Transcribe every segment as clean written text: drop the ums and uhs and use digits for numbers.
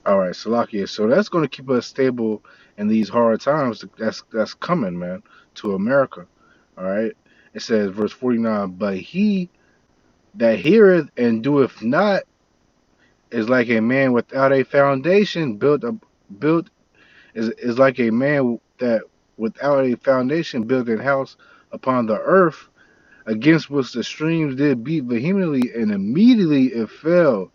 All right, Salakia. So that's going to keep us stable in these hard times. That's coming, man, to America. All right. It says, verse 49. But he that heareth and doeth not is like a man without a foundation built is like a man that without a foundation built a house upon the earth, against which the streams did beat vehemently, and immediately it fell,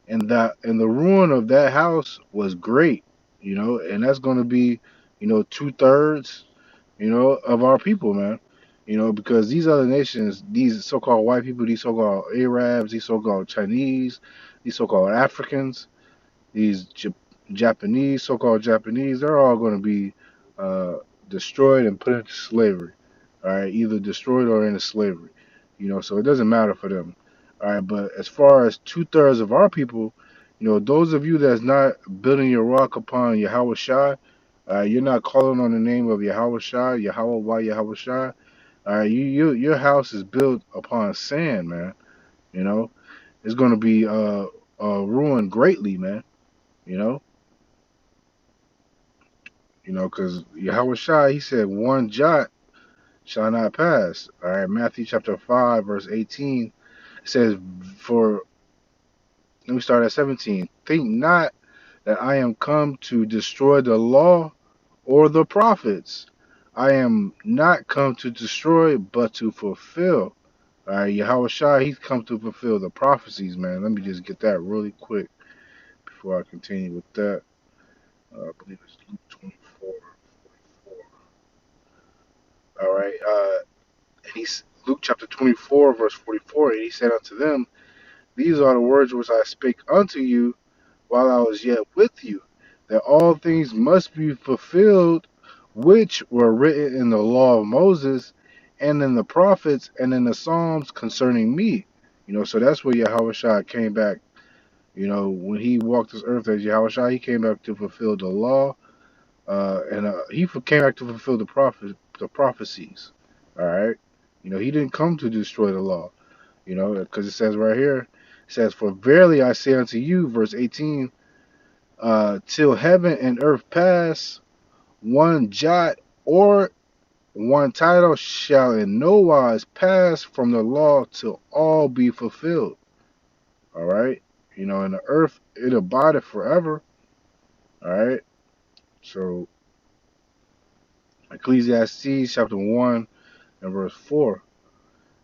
and the ruin of that house was great. And that's going to be, 2/3, of our people, man. Because these other nations, these so-called white people, these so-called Arabs, these so-called Chinese, these so-called Africans, these Japanese, so-called Japanese, they're all going to be uh, destroyed and put into slavery. All right, either destroyed or into slavery. So it doesn't matter for them. All right, but as far as 2/3 of our people, those of you that's not building your rock upon Yahweh Shai, you're not calling on the name of Yahweh Shai, Yahweh Why Yahweh Shai. All right, your house is built upon sand, man. You know, it's going to be ruined greatly, man. You know, because Yahweh Shai, he said, one jot shall not pass. All right, Matthew chapter 5, verse 18 says, for, let me start at 17. Think not that I am come to destroy the law or the prophets. I am not come to destroy, but to fulfill. All right, Yahweh Shai, he's come to fulfill the prophecies, man. Let me just get that really quick before I continue with that. I believe it's Luke 24. All right, and he's Luke chapter 24, verse 44, and he said unto them, these are the words which I spake unto you while I was yet with you, that all things must be fulfilled which were written in the law of Moses and in the prophets and in the Psalms concerning me. So that's where Yahweh Shai came back. When he walked this earth as Yahweh Shai, he came back to fulfill the law, and he came back to fulfill the prophecies. All right. He didn't come to destroy the law. Because it says right here, it says, for verily I say unto you, verse 18, till heaven and earth pass, one jot or one title shall in no wise pass from the law till all be fulfilled. All right. And the earth, it abideth forever. All right. So Ecclesiastes chapter 1 and verse 4,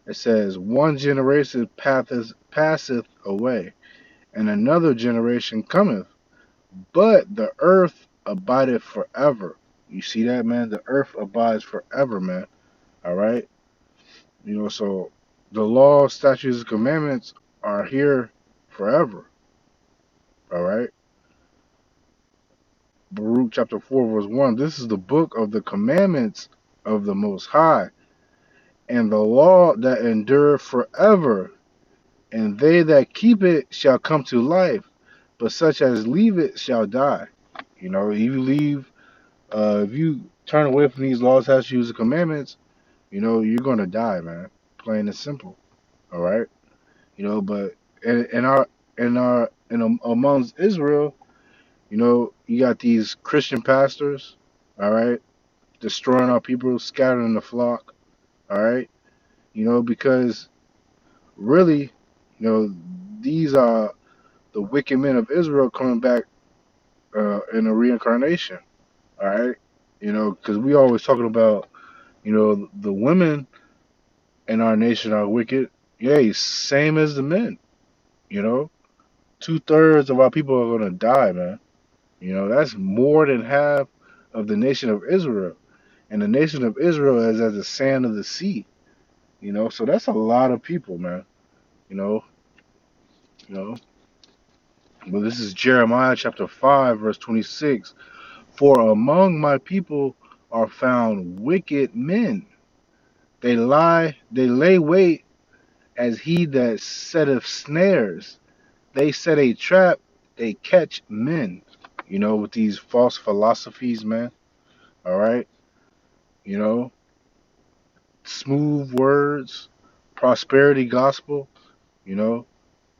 it says, one generation passeth away, and another generation cometh, but the earth abideth forever. You see that, man? The earth abides forever, man. All right. So the law, statutes, and commandments are here forever. All right. Baruch chapter 4, verse 1. This is the book of the commandments of the Most High, and the law that endureth forever. And they that keep it shall come to life, but such as leave it shall die. If you turn away from these laws, statutes, and commandments, you're gonna die, man. Plain and simple. All right. But in our amongst Israel, you got these Christian pastors, all right, destroying our people, scattering the flock, all right. Because really, these are the wicked men of Israel coming back in a reincarnation, all right. Because we always talking about, the women in our nation are wicked. Yeah, same as the men. You know, 2/3 of our people are gonna die, man. That's more than half of the nation of Israel. And the nation of Israel is as the sand of the sea. So that's a lot of people, man. You know, you know. But this is Jeremiah chapter 5, verse 26. For among my people are found wicked men. They lay wait as he that setteth snares. They set a trap, they catch men. With these false philosophies, man. All right. You know, smooth words, prosperity gospel, you know,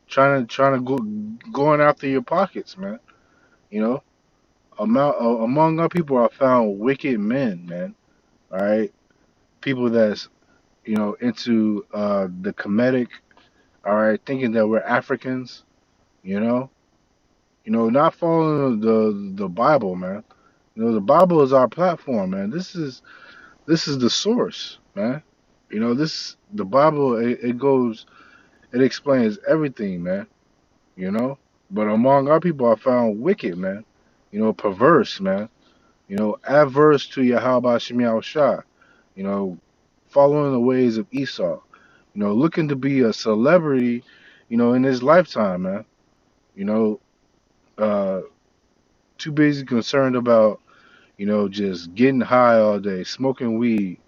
trying to going after your pockets, man. You know, among our people are found wicked men, man. All right, people that's into the Kemetic. All right, thinking that we're Africans. You know, not following the Bible, man. The Bible is our platform, man. This is the source, man. This the Bible. It goes. It explains everything, man. You know, but among our people are found wicked, man. Perverse, man. Adverse to Yahweh Shem Shah. You know, following the ways of Esau. Looking to be a celebrity. In his lifetime, man. You know, uh, too busy concerned about just getting high all day, smoking weed.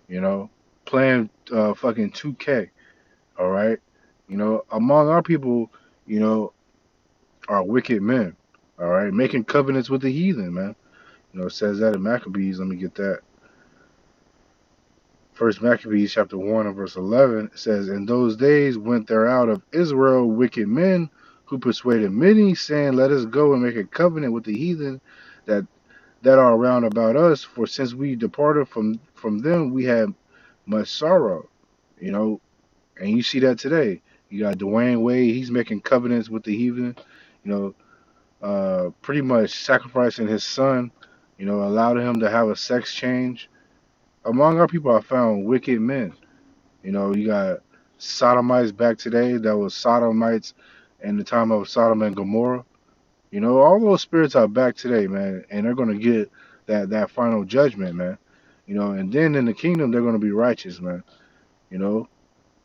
You know, playing fucking 2K. All right. Among our people, you know, are wicked men. All right, making covenants with the heathen, man. It says that in Maccabees. Let me get that. First Maccabees chapter 1 and verse 11 says, "In those days went there out of Israel wicked men who persuaded many, saying, Let us go and make a covenant with the heathen that are round about us. For since we departed from them, we had much sorrow." You know, and you see that today. You got Dwayne Wade. He's making covenants with the heathen. You know, pretty much sacrificing his son. Allowed him to have a sex change. Among our people, I found wicked men. You got sodomites back today that was sodomites in the time of Sodom and Gomorrah. All those spirits are back today, man, and they're gonna get that final judgment, man. And then in the kingdom they're gonna be righteous, man. You know,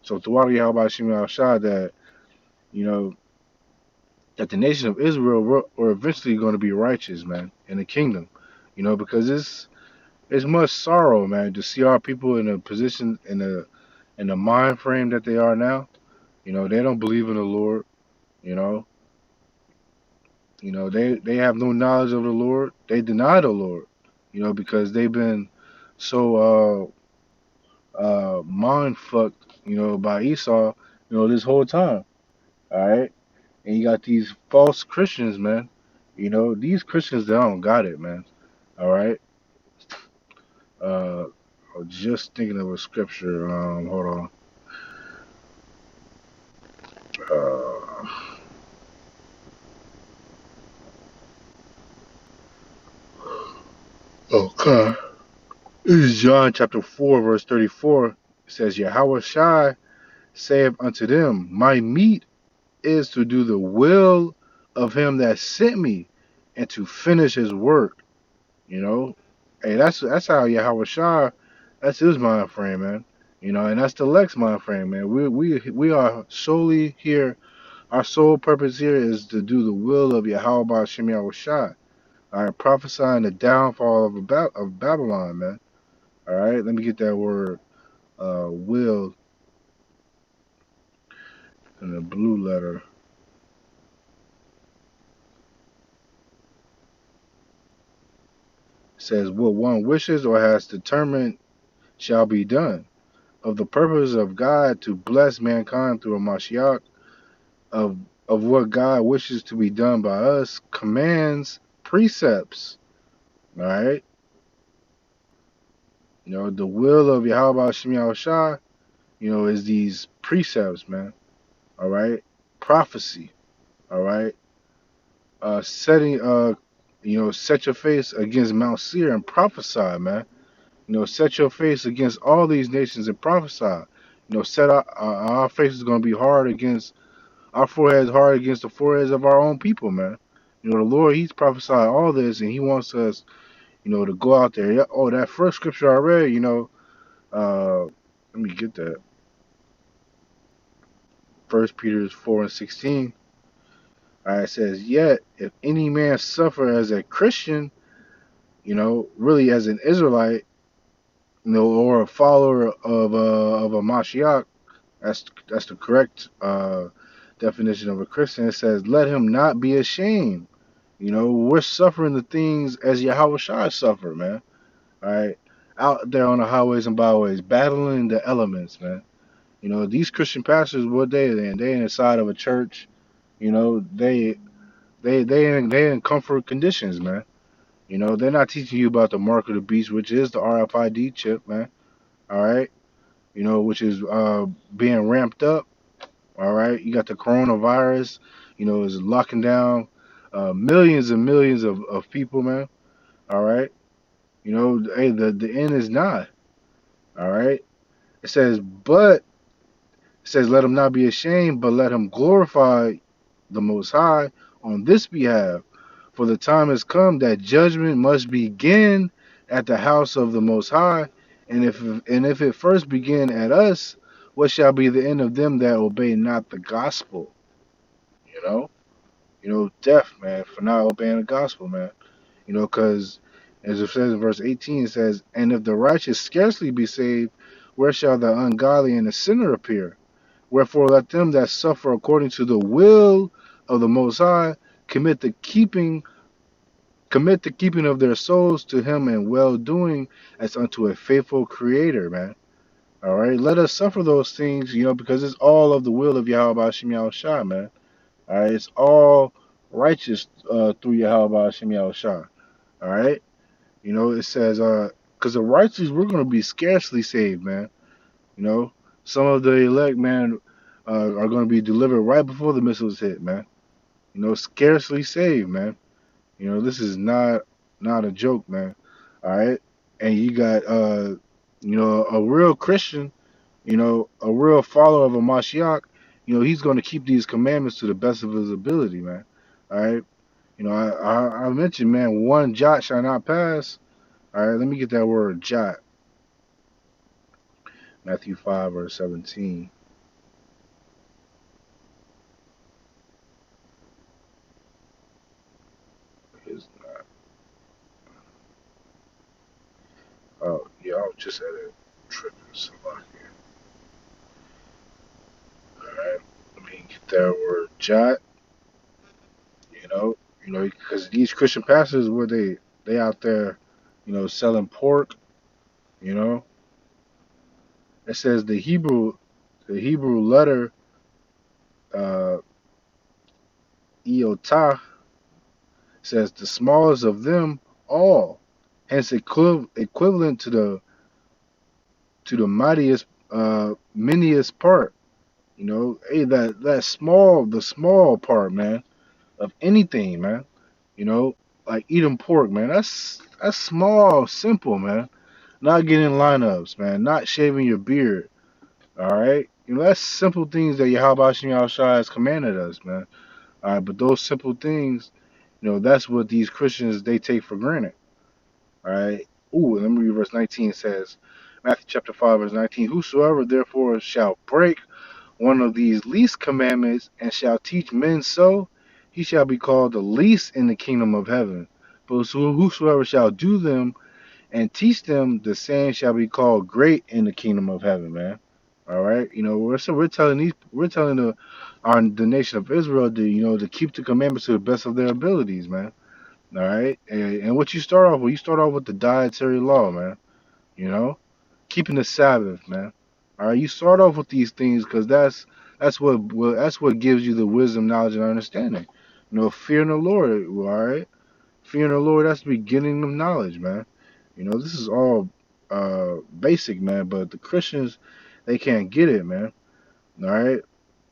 so throughout Yahweh Shem Shah that you know that the nation of Israel were eventually going to be righteous, man, in the kingdom. Because it's much sorrow, man, to see our people in a position in the mind frame that they are now. They don't believe in the Lord. You know, they have no knowledge of the Lord. They deny the Lord. Because they've been so mind fucked, by Esau, this whole time. All right, and you got these false Christians, man. These Christians they don't got it, man. All right. I was just thinking of a scripture. Hold on. Uh, okay. This is John chapter 4, verse 34. It says, Yahweh Shai saith unto them, My meat is to do the will of him that sent me and to finish his work. Hey, that's how Yahweh Shai, that's his mind frame, man. And that's the Lex mind frame, man. We are solely here. Our sole purpose here is to do the will of Yahweh Shem Yahweh Shai. All right, prophesying the downfall of Babylon, man. All right, let me get that word, will, in the blue letter. It says, what one wishes or has determined shall be done. Of the purpose of God to bless mankind through a Mashiach, of what God wishes to be done by us, commands, precepts. All right, the will of Yahweh Shem Yahweh Shai, is these precepts, man. All right, prophecy. All right, setting set your face against Mount Seir and prophesy, man. Set your face against all these nations and prophesy. Set our faces going to be hard against our foreheads, hard against the foreheads of our own people, man. The Lord, He's prophesied all this, and He wants us, to go out there. Yeah, oh, that first scripture I read, let me get that. First Peter 4:16. It says, Yet if any man suffer as a Christian, really as an Israelite, or a follower of a Mashiach, that's the correct definition of a Christian. It says, let him not be ashamed. We're suffering the things as Yahweh Shai suffered, man. All right, out there on the highways and byways, battling the elements, man. These Christian pastors, what they in? They inside of a church. They They in comfort conditions, man. You know, they're not teaching you about the mark of the beast, which is the RFID chip, man. All right, you know, which is being ramped up. All right, you got the coronavirus, you know, is locking down millions and millions of people, man. All right, you know, hey, the end is nigh. All right, it says, but it says, let him not be ashamed, but let him glorify the Most High on this behalf. For the time has come that judgment must begin at the house of the Most High, and if it first begin at us, what shall be the end of them that obey not the gospel? You know, death, man, for not obeying the gospel, man. You know, because as it says in verse 18, it says, and if the righteous scarcely be saved, where shall the ungodly and the sinner appear? Wherefore let them that suffer according to the will of the Most High commit the keeping of their souls to him in well doing as unto a faithful creator, man. All right. Let us suffer those things, you know, because it's all of the will of Yahweh Hashem Yahushua, man. All right. It's all righteous through Yahweh Hashem Yahushua. All right. You know, it says, because the righteous, we're going to be scarcely saved, man. You know, some of the elect, man, are going to be delivered right before the missiles hit, man. You know, scarcely saved, man. You know, this is not a joke, man. All right, and you got you know, a real Christian, you know, a real follower of a Mashiach. You know, he's going to keep these commandments to the best of his ability, man. All right. You know, I mentioned, man, one jot shall not pass. All right, let me get that word jot. Matthew 5 verse 17 is not. Oh yeah, I was just at a trip in Slovakia. All right, let me get that word jot. Because these Christian pastors, where they out there, you know, selling pork. You know, it says the Hebrew letter uh, iotah says the smallest of them all, hence equivalent to the mightiest, miniest part. You know, hey, that small, the small part, man, of anything, man. You know, like eating pork, man. That's small, simple, man. Not getting lineups, man. Not shaving your beard. All right. You know, that's simple things that Yahweh Shem Yahushua has commanded us, man. All right, but those simple things, you know, that's what these Christians they take for granted. All right. Ooh, let me read verse 19. It says, Matthew chapter 5, verse 19. Whosoever therefore shall break one of these least commandments and shall teach men so, he shall be called the least in the kingdom of heaven. But whosoever shall do them and teach them, the same shall be called great in the kingdom of heaven, man. All right, you know, we're telling the nation of Israel to, you know, to keep the commandments to the best of their abilities, man. All right, and what you start off with, the dietary law, man. You know, keeping the Sabbath, man. All right, you start off with these things because that's what gives you the wisdom, knowledge, and understanding. You know, fearing the Lord. All right, fearing the Lord, that's the beginning of knowledge, man. You know, this is all basic, man, but the Christians, they can't get it, man. All right?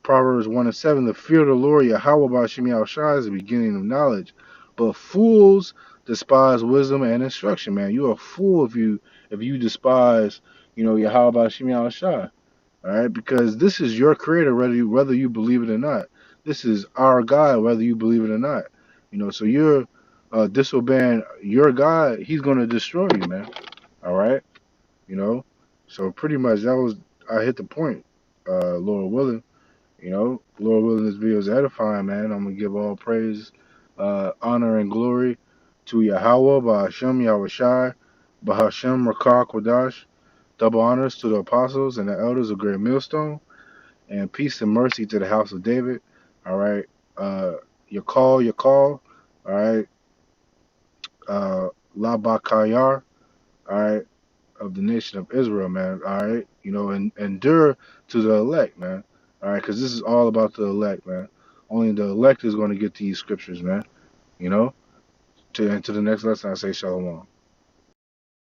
Proverbs 1 and 7, the fear of the Lord, Yahweh Ba'Shem Yahushua is the beginning of knowledge. But fools despise wisdom and instruction, man. You're a fool if you despise, you know, Yahweh Ba'Shem Yahushua. All right? Because this is your creator, whether you believe it or not. This is our God, whether you believe it or not. You know, so you're disobeying your God, he's going to destroy you, man. All right, you know. So pretty much I hit the point. Lord willing, you know, Lord willing, this video is edifying, man. I'm gonna give all praise, honor, and glory to Yahweh, Bahashem Yahushai, Bahashem Rakah Qadash. Double honors to the apostles and the elders of Great Millstone, and peace and mercy to the house of David. All right, your call. All right, La Bakayar. All right, of the nation of Israel, man. All right, you know, and endure to the elect, man. All right, because this is all about the elect, man. Only the elect is going to get these scriptures, man. You know. And to the next lesson, I say shalom.